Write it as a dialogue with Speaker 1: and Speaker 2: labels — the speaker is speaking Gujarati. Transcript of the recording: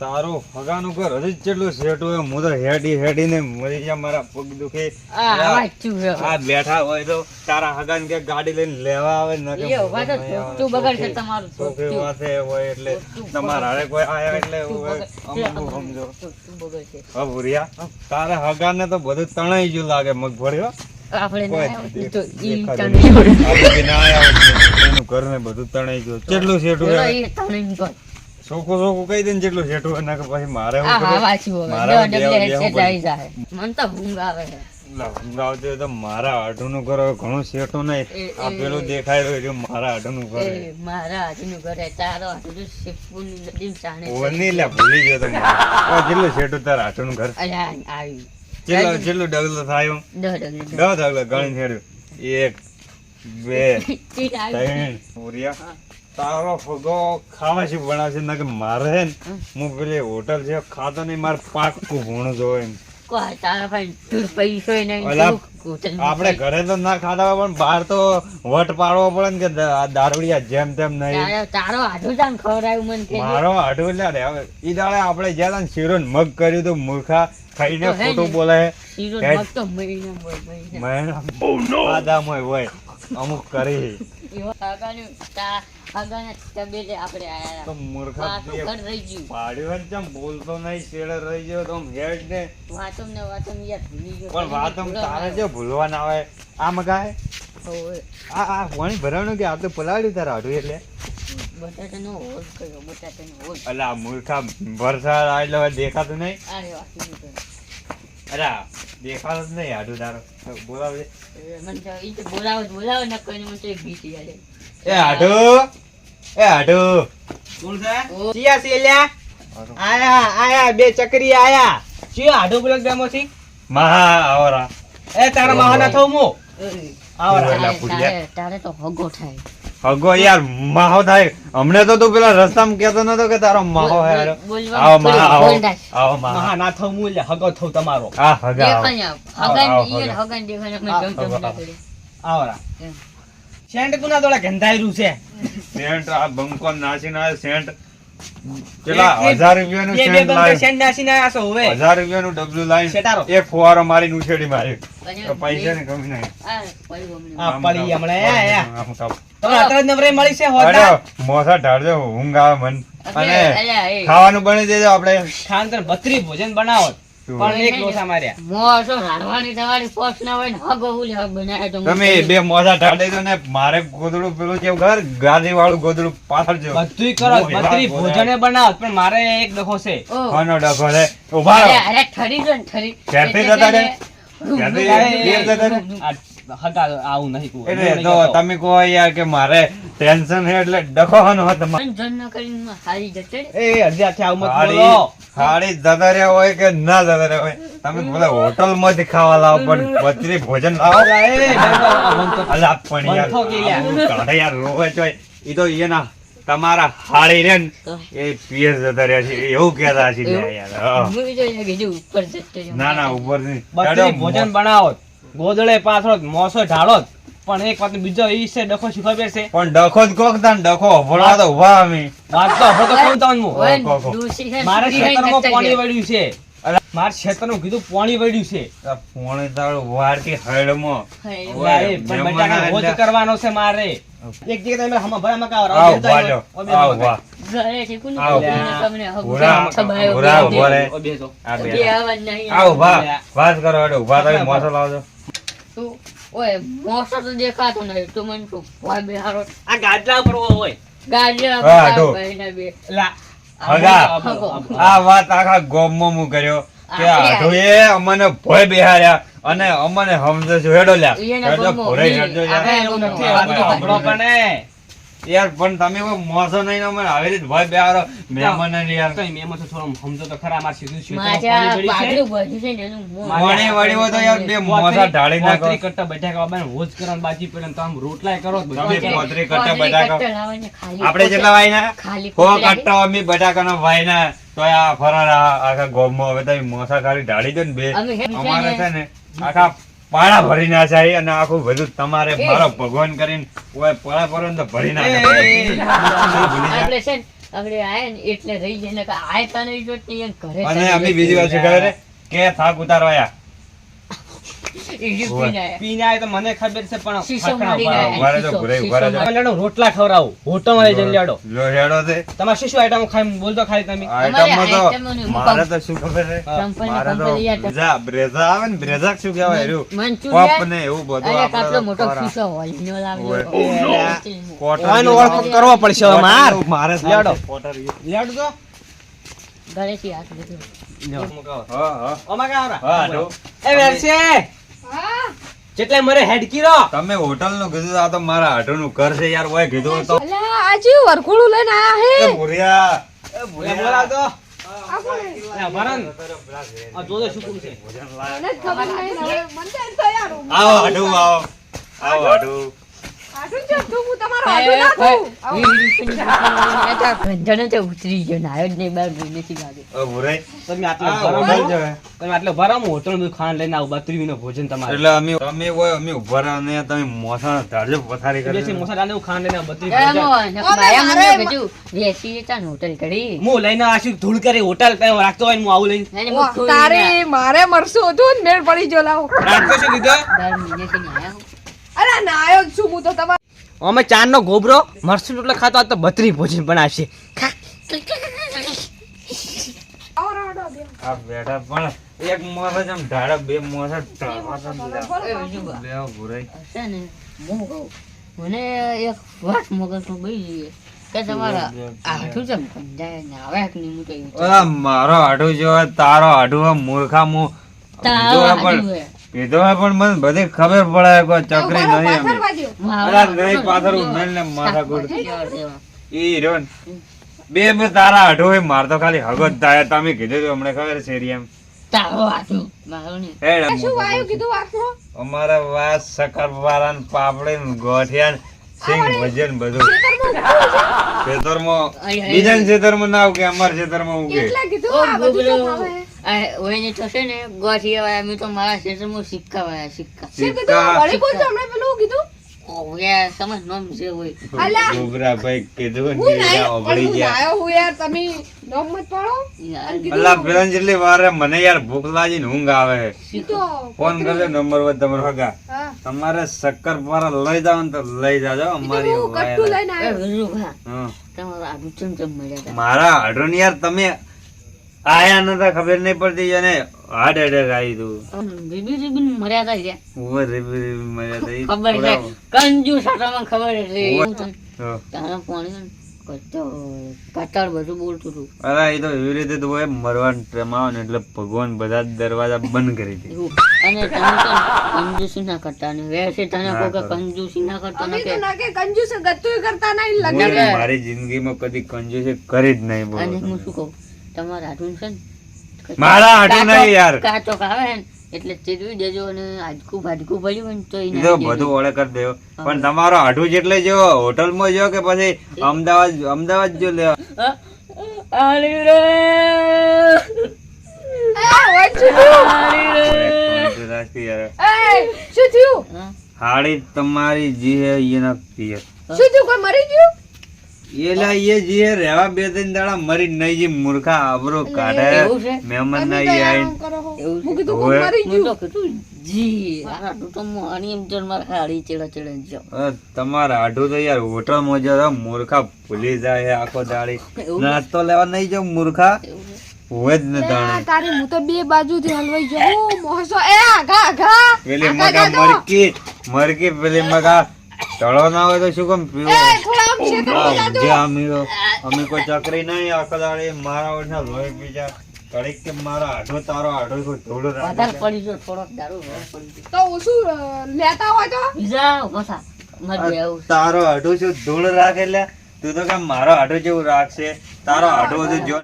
Speaker 1: તારો હગાનું ઘર હજી કેટલું સેટ હોય હું તો હેડીને મરી જા મારા પગ દુખે આ બેઠા હોય તો તારા હગાને કે ગાડી લઈને લેવા આવે ન કે
Speaker 2: તું બગાડશે તમારું
Speaker 1: તો વાતે હોય એટલે તમારા હારે કોઈ આયા એટલે અમુક સમજો હા ભુરિયા તારા હગાને તો બધું તણાઈ ગયું લાગે મગફળીઓ એનું ઘર ને બધું તણાઈ ગયું કેટલું સેટ હોય ચોખ્ખું કહી દે ને જેટલું સેટું હોય કે પછી મારે મારા આઢુનું ઘર ઘણું સેટું નહીં આ પેલું દેખાય રહ્યું મારા આઢુનું ઘર ભૂલી ગયો તમે જેટલું સેટું તારા આઢુનું ઘર જેટલું ડગલું થાય 10 ડગલા ગણી હેડ્યું 1 2 3 પૂર્યા તારો ફગો ખાવા છે બનાવશે ના કે મારે હે ને હું પેલી હોટલ છે ખાતો નહીં મારે પાકું ભૂણું જોવે આપડે ઘરે તો ના ખાતા હોય પણ બહાર તો વટ પાડવો પડે ને કે દારૂડિયા જેમ તેમ નહીં મારો આઢું એટલે હવે ઈ દાડે આપડે જ્યાં શીરો મગ કર્યું તો મૂર્ખા ખાઈને ખોટું બોલાય હોય અમુક કરી બોલતો નહીં શેડે રહી ગયો તો હેડ ને પણ વાત તારે જો ભૂલવા ના આવે આ મગાય આ પાણી ભરાવાનું કે આપણે પલાળ્યું તારા હાડું એટલે અલા મૂર્ખા વરસાદ એટલે દેખાતું નહીં અરે દેખાતું જ નહીં હાડું તારો બોલાવે એ હાડુ કોણ છે ચિયા સેલ્યા આયા બે ચકરી આયા ચિયા હાડુ બોલક ગામોથી મહા આવરા એ તારા મહા ના થઉ મો આવરા
Speaker 2: તારે તો હગો થાય
Speaker 1: હગો યાર માહો થાય હમણે તો તું પેલા રસ્તામાં કહેતો નતો કે તારો માહો હે આવો મહા ના થઉ મુ એટલે હગો થઉ તમારો આ હગા આવરા સેન્ટ કુના દોડા ગંધાયરું છે સેન્ટ આ બંકો નાસી ના સેન્ટ કેટલા 1000 રૂપિયાનું સેન્ટ લાય સેન્ટ નાસી ના આસો હવે 1000 રૂપિયાનું ડબલું લાઈન એક ફુવારો મારીને ઉછેડી મારી તો પૈસા ને કમી નહીં આ પડી હમણે તો અતરજ નવરે મળી છે હોતા મોસા ઢાળજો ઊંઘ આવે મન અને ખાવાનું બની દેજો આપણે ખાનતર 32 ભોજન બનાવો પણ એક લોસા માર્યા મોસો રાડવાની તમારી પોસ ના હોય ને હગો ઉલે હગ બનાય તો તમે બે મોસા ઢાળે તો ને મારે ગોદડું પેલું કેવું ઘર ગાદી વાળું ગોદડું પાછળ જો બધુંય કરો 32 ભોજને બનાવ પણ મારે એક ડખો છે કોનો ડખો છે ઉભા અરે ઠરી જો ઠરી કેરથી જતા રે હગા આવું નહીં કહું એટલે તો તમે કહો યાર કે મારે ટેન્શન હે એટલે ડખો હનો હત જન ન કરીને હારી જતે એ અરજાથી આવ મત બોલો હાડી જતા રે હોય કે ના જતા રે હોય તમે બોલે હોટલ માંથી ખાવા લાવ પણ 32 ભોજન લાવો અલા પણ યાર કાઢે યાર રોવે ચોય ઈ તો એના તમારા હાડી રે એ પિયર જતા રહ્યા છે એવું કહેતા છે યાર ના ના ઉપર ની ભોજન બનાવો ગોદળે પાછળ મોસો ઢાળો પણ એક વાત બીજો ઈ છે ડખો શું ખબર છે પણ ડખો જ કોક તાન ડખો ભોળા તો ઉભા અમે વાત તો હવે તો કહું તમને મારે ખેતરમાં પાણી વળ્યું છે માર ખેતરનું કીધું પાણી વળ્યું છે પાણી તાળું વારથી હળમો પણ બટાકા ભોજ કરવાનો છે મારે એક જગ્યાએ તમે હમ ભરા મકા આવ વાહ ઘરે છે કોણ તમને હગુરા છબાયો બેસો આવ વાહ વાત કરો અડો ઉભા થઈ મોસો લાવજો તું ઓય મોસો તો દેખાતો નહીં તું મન કો ભાઈ બેહારો આ ગાડલા ઉપર હોય ગાડલા પર ભાઈના બે લા હગા આ વાત આખા ગોમમાં મુ કર્યો કે આઢોએ અમને ભોય બેહાર્યા અને અમને સમજે છે હેડો લ્યા હેડો ભોરે હેડજો યાર પણ તમે કોઈ મોસો નહીં અમે આવી રીતે ભોય બેહારો મહેમાન ને યાર કઈ મહેમાન તો થોડો સમજો તો ખરા માર સીધું છે પાડલું બધું છે ને એનું મોણે વળી હોય તો યાર બે મોસા ઢાળી નાખો પોતરી કટ્ટા બટાકા બાને રોજ કરન બાજી પડે તો આમ રોટલાય કરો તમે પોતરી કટ્ટા બટાકા આપણે જેટલા વાયના કો કટ્ટા અમે બટાકાનો વાયના તો આ ફરારા આખા ગોમમાં હવે તો મોસા ખાલી ઢાળી દે ને બે અમારે છે ને આખા પાણા ભરી ના જાય અને આખું બધું તમારે મારો ભગવાન કરીને ઓય પાણા ભરો તો ભરી ના
Speaker 2: આગળ આયા ને એટલે રહી જાય ને કે આય તને ઈ જોત નહીં, એને ઘરે
Speaker 1: અને
Speaker 2: તને
Speaker 1: અમે
Speaker 2: જોત
Speaker 1: બીજી વાત શું ખબર છે? કે થાક ઉતારવા આયા.
Speaker 2: ઈ જો પીને આયા.
Speaker 3: પીને આય તો મને ખબર છે પણ
Speaker 2: શીશો મારીને આયા,
Speaker 1: ઉભા રહેજો,
Speaker 2: શીશો,
Speaker 1: ભૂરાઈ, ઉભા રહેજો.
Speaker 2: શીશો
Speaker 3: લેડો રોટલા ખવડાવું હોટલમાં લઈ જઈને લેડો
Speaker 1: લો હેડો છે.
Speaker 3: તમારે શું શું આઈટમ ખાઈ બોલતો ખાલી તમે
Speaker 1: આઈટમમાં તો
Speaker 2: આઈટમોની
Speaker 1: મારે તો શું ખબર છે?
Speaker 2: ચંપલ ને
Speaker 1: મારે તો
Speaker 2: કંપલ યાર.
Speaker 1: બ્રેઝા, બ્રેઝા આવે ને, બ્રેઝા શું કહેવાય એર્યું?
Speaker 2: મંચુરિયન.
Speaker 1: પપ ને એવું બધું
Speaker 2: અરે
Speaker 1: આપણે
Speaker 2: કાટલો મોટો
Speaker 1: ખોરાક.
Speaker 2: શીશો હોલનો લાવ્યો.
Speaker 1: ઓય. કોટર
Speaker 3: ઓયનો
Speaker 1: જેવો
Speaker 3: ઓળખ કરવો પડશે હવે માર
Speaker 1: મારે
Speaker 3: લેડો.
Speaker 1: કોટર જેવો.
Speaker 3: લેડો તો
Speaker 2: ઘરેથી હાથ લીધો.
Speaker 1: હા, હા.
Speaker 3: ઓમાં કા આવરા
Speaker 1: હા, હાલો.
Speaker 3: એ વેરસે જેટલે મરે હેડકી રો
Speaker 1: તમે હોટલ નું કીધું આ તો મારા હાટુનું ઘર છે યાર. ઓય કીધું તો
Speaker 4: અલા આજે વરઘોડું લઈને આયા હે
Speaker 1: એ ભૂરિયા.
Speaker 3: બોલે બોલાવ તો
Speaker 4: આ કોણ હે?
Speaker 3: એ ભરન આ જોજો શું કોણ છે
Speaker 4: મને જ ખબર નહીં ને હવે મને તો એમ તો યાર
Speaker 1: આવો હાટુ, આવો આવો હાટુ.
Speaker 4: આટલું જ હતું, હું તમારો આટલું ના થયું.
Speaker 2: ગંજાનો તે ઉતરી ગયો, નાયો જ નહીં, બહાર જોઈ નથી લાગે.
Speaker 1: ઓ ભૂરાઈ.
Speaker 3: તમે આટલે
Speaker 1: આ
Speaker 3: ભરમ
Speaker 1: હોટલ છે.
Speaker 3: તમે આટલે ભરમ હોટલ નું ખાણ લઈને આવું બાત્રીવી નું ભોજન તમારે
Speaker 1: એટલે અમે તમે હોય અમે ઉભા રહો ને તમે મોસાળ ધારજો પથારી
Speaker 3: બેસી
Speaker 1: કરી.
Speaker 3: મોસા ડાલે ખાણ લઈને બત્રી
Speaker 2: એમ
Speaker 3: ભોજન
Speaker 2: હોય, નકર માયા મને કીધું, વેચી જતા ને હોટલ કરી.
Speaker 3: હું લઈને આશું ધૂળ કરી હોટલ કઈ રાખતો હોય ને હું આવું લઈને
Speaker 2: અને
Speaker 4: વાહ,
Speaker 2: મુઠ્ઠું
Speaker 4: તારે
Speaker 2: લઈને
Speaker 4: મારે મરશું હતું ને મેળ પડી ગયો લાવો.
Speaker 3: રાતકો શું કીધો
Speaker 2: 10 મહિનેથી ને આયા હું.
Speaker 4: અરે ના આયો જ છું હું તો તમારે
Speaker 3: અમે ચાર નો ગોબરો મરસું રોટલા ખાતો આજ તો બત્રી ભોજન બનાવશે
Speaker 4: આવો રાડો દે.
Speaker 1: આ બેઠા પણ એક મોસા જેમ ઢાળે, બે મોસા ઢાળે.
Speaker 2: એ બીજું બા.
Speaker 1: લેવો ભૂરાઈ.
Speaker 2: છે ને, હું કહું, મને એક વાત મગજમાં બળી ગઈ કે તમારા આઠું ચમ કંજાય ને આવે કે નહીં, હું તો એવું વિચારું.
Speaker 1: ઓલા મારો હાડુ જો તારો હાડુ મૂર્ખા મુ
Speaker 2: તારો આઠું હે.
Speaker 1: કીધો હે પણ મને બધી ખબર પડે કોઈ ચકરી
Speaker 4: ઉભા રહો,
Speaker 1: નહીં અમે.
Speaker 4: પાછળ વાગ્યો.
Speaker 1: અલા નહીં પાથરું મેલ ને માથા કુડ.
Speaker 2: દેવા, દેવા.
Speaker 1: ઈ રહ્યો ને. બે તારા હાડુ હોય માર તો ખાલી હગો જ થાય. તમે કીધું તું હમણાં ખબર છે એમ.
Speaker 2: તારો આઠું, મારો નહીં.
Speaker 1: હેડ
Speaker 4: શું વાયું કીધું વાતમાં?
Speaker 1: અમારે વાસ શક્કરપારા ને પાપડી ને ગોઠિયા ને સિંગ ભજન બધું ખેતરમાં બીજા ખેતરમાં ના ઉગે, અમારા ખેતરમાં ઉગે.
Speaker 4: એટલે કીધું
Speaker 2: ઓ
Speaker 4: આ બધું તો
Speaker 2: ગોગલો,
Speaker 4: ભાવે.
Speaker 2: આ ઓયને થશે ને ગોઠિયા વાળા, મેં તો મારા ક્ષેત્રમાં સિક્કા વાળા, સિક્કા.
Speaker 4: શું કીધું? વળી બોલ તો હમણાં પેલું કીધું.
Speaker 2: ઓ યાર, સમજ નોમ જે હોય.
Speaker 4: અલા,
Speaker 1: ગોબરા ભાઈ કીધું
Speaker 4: હું
Speaker 1: ને
Speaker 4: નાયો,
Speaker 1: યા ઓગળી
Speaker 4: પણ હું
Speaker 1: ગયા.
Speaker 4: નાયો હું યાર, તમે નોમ મત પાડો.
Speaker 2: યાર,
Speaker 4: કીધું,
Speaker 1: અલા પેલા જેટલી વાર મને યાર ભૂખ લાગી ને ઊંઘ આવે.
Speaker 4: ઈ તો
Speaker 1: ફોન કરજો નંબર પર તમારો હગા.
Speaker 4: હા.
Speaker 1: તમારે શક્કરપારા લઈ જાવ ને તો લઈ જાજો અમારી
Speaker 4: કીધું, હું કટ્ટું લઈને
Speaker 2: એ
Speaker 4: આવ્યો.
Speaker 2: વિરુભા,
Speaker 1: હા.
Speaker 2: તમારું આઠું ચમચમ મળ્યા હતા.
Speaker 1: મારા હાડું યાર તમે આયા નતા ખબર નહીં પડતી અને હાર્ટ એટેક આવી તું.
Speaker 2: રીબી રીબી મળ્યા હતા યાર.
Speaker 1: ઉભો રેબી રેબી મર્યા તા. ઈ
Speaker 2: ખબર છે,
Speaker 1: થોડા-
Speaker 2: કંજૂસ હતા, મને ખબર છે. હું તને
Speaker 1: હા.
Speaker 2: તારા પાણી કટાળ બધું બોલતું હતું.
Speaker 1: અરે એ તો એવી રીતે તો હોય મરવાનું ટ્રેમાં આવે ને એટલે ભગવાન બધા જ દરવાજા બંધ કરી દે.
Speaker 2: એવું. અને તમે તો કંજૂસી ના કરતા ને વેસે તને
Speaker 1: ના
Speaker 2: કોઈ કે
Speaker 1: કરું.
Speaker 2: કંજૂસી ના કરતા
Speaker 4: અમે
Speaker 2: ને
Speaker 4: તો
Speaker 2: કે
Speaker 4: ના કે કંજૂસ ગત્તુંય કરતા નહીં,
Speaker 1: હું
Speaker 4: લગ્ન
Speaker 2: કે-
Speaker 1: મારી જિંદગીમાં કદી કંજૂસી કરી જ નહીં
Speaker 2: અને હું
Speaker 1: બોલો.
Speaker 2: શું કહું, તમારા હાથું છે ને
Speaker 1: મારા હાથું
Speaker 2: કાચો-
Speaker 1: નહીં યાર.
Speaker 2: કાચો આવે ને એટલે ચીરવી દેજો અને હાડકું ભાડકું પડ્યું હોય ને તો
Speaker 1: એ તો બધું ઓળે કરી દેવો પણ તમારો હાડું જેટલે જો હોટલમાં જો કે પછી અમદાવાદ જો લેવા.
Speaker 4: શું થયું?
Speaker 1: હાડી તમારી જી હે એના પિયર.
Speaker 4: શું થયું? કોઈ મરી ગયું?
Speaker 1: એલા એ જી હે રહેવા બે ત્રણ દાડા મરી નહીં જી મૂર્ખા આબરો કાઢે
Speaker 2: એવું છે?
Speaker 1: મહેમાન
Speaker 4: તમે
Speaker 1: ના
Speaker 4: તો
Speaker 1: આઈ.
Speaker 4: આમ કરો છો.
Speaker 2: એવું છે?
Speaker 4: હું કીધું
Speaker 1: ઓવે.
Speaker 4: કોઈ મરી
Speaker 2: હું
Speaker 4: ગયું.
Speaker 2: તો કીધું જી આ હાડું તો મારી એમ તો મારા હાડી ચેડા ચેડા જાઓ.
Speaker 1: તમારા હાડું તો યાર હોટલ માં જો મૂર્ખા ભૂલી જાય હે આખો દાડી.
Speaker 2: એવું?
Speaker 1: નાસ્તો લેવા નહીં જાવ મૂર્ખા
Speaker 2: એવું છે?
Speaker 1: હોય જ ને
Speaker 4: લે,
Speaker 1: તાણે.
Speaker 4: તારી હું તો બે બાજુથી હલવાઈ જાઉં. મોહસો એ આઘા આઘા
Speaker 1: પેલી
Speaker 4: આઘા
Speaker 1: મગા
Speaker 4: જાજો.
Speaker 1: મરકી પેલી મગા તળો ના હોય તો શું કેમ
Speaker 4: એ
Speaker 1: પીવો?
Speaker 4: થોડા આમ ક્ષેત્રમાં જાજો.
Speaker 1: જે અમે કોઈ ચકરી નહીં આખો દાડી મારા ઓછા લોહી પીજા કડીક કે મારા આઢો તારો આઢો કોઈ ધૂળ
Speaker 2: વધારે
Speaker 1: રાખે.
Speaker 2: પડી ગયો, થોડોક દારૂ વધારે પડી ગયો.
Speaker 4: તો ઓછું લેતા હોય તો
Speaker 2: બીજા ઉભા થા. મત બે આવું.
Speaker 1: તારો આઢો શું ધૂળ રાખે એટલે તું તો કે મારો આઢો જેવું રાખશે તારો આઢો બધું જો